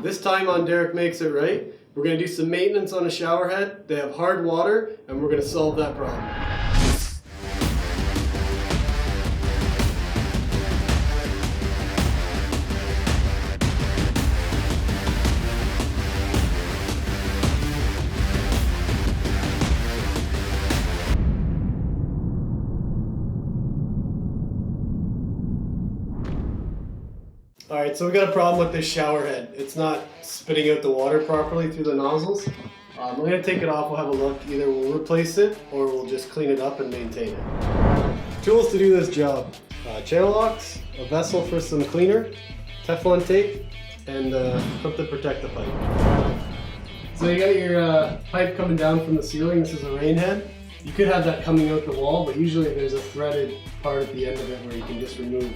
This time on Derek Makes It Right, we're going to do some maintenance on a shower head. They have hard water, and we're going to solve that problem. Alright, so we got a problem with this shower head. It's not spitting out the water properly through the nozzles. We're going to take it off, we'll have a look. Either we'll replace it or we'll just clean it up and maintain it. Tools to do this job. Channel locks, a vessel for some cleaner, Teflon tape, and something to protect the pipe. So you got your pipe coming down from the ceiling. This is a rain head. You could have that coming out the wall, but usually there's a threaded part at the end of it where you can just remove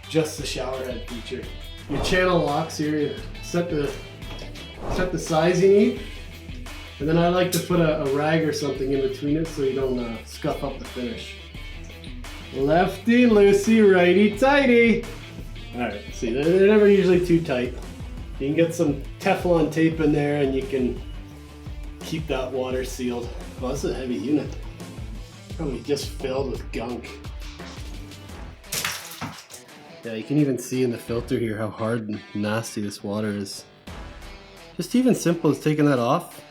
just the shower head feature. Your channel locks here, you set the size you need, and then I like to put a rag or something in between it so you don't scuff up the finish. Lefty loosey, righty tighty. Alright, see, they're never usually too tight. You can get some Teflon tape in there and you can keep that water sealed. Well, this is a heavy unit. Probably just filled with gunk. Yeah, you can even see in the filter here how hard and nasty this water is. Just even simple as taking that off.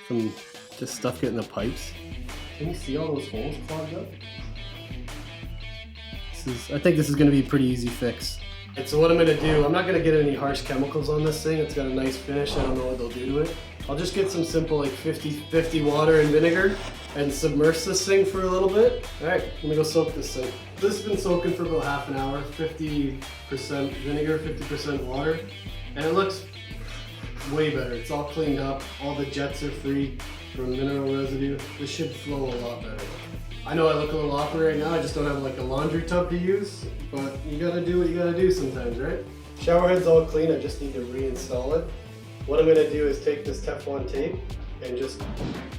Some just stuff getting the pipes. Can you see all those holes clogged up? I think this is going to be a pretty easy fix. And so what I'm going to do, I'm not going to get any harsh chemicals on this thing. It's got a nice finish. I don't know what they'll do to it. I'll just get some simple like 50-50 water and vinegar and submerge this thing for a little bit. Alright, let me go soak this thing. This has been soaking for about half an hour, 50% vinegar, 50% water, and it looks way better. It's all cleaned up, all the jets are free from mineral residue. This should flow a lot better. I know I look a little awkward right now, I just don't have like a laundry tub to use, but you gotta do what you gotta do sometimes, right? Shower head's all clean, I just need to reinstall it. What I'm gonna do is take this Teflon tape and just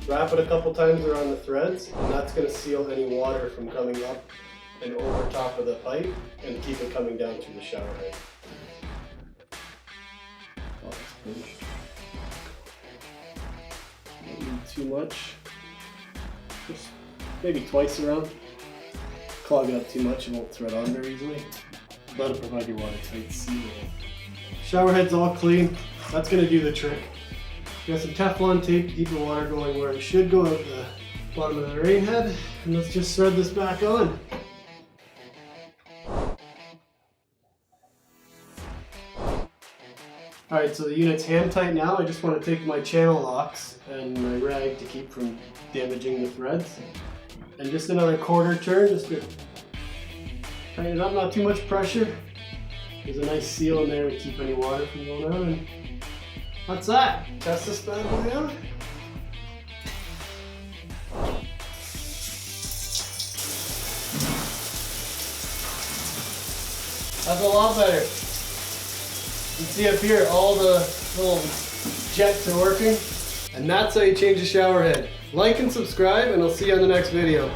wrap it a couple times around the threads, and that's gonna seal any water from coming up and over top of the pipe and keep it coming down through the shower head. Oh, that's finished. Don't need too much. Just maybe twice around. Clog it up too much, it won't thread on very easily. That'll provide your watertight seal. Shower head's all clean. That's gonna do the trick. You got some Teflon tape to keep the water going where it should go out the bottom of the rain head. And let's just thread this back on. Alright, so the unit's hand tight now. I just want to take my channel locks and my rag to keep from damaging the threads. And just another quarter turn, just to tighten it up, not too much pressure. There's a nice seal in there to keep any water from going out. And that's that. Test this bad boy out. That's a lot better. You can see up here, all the little jets are working. And that's how you change a shower head. Like and subscribe, and I'll see you on the next video.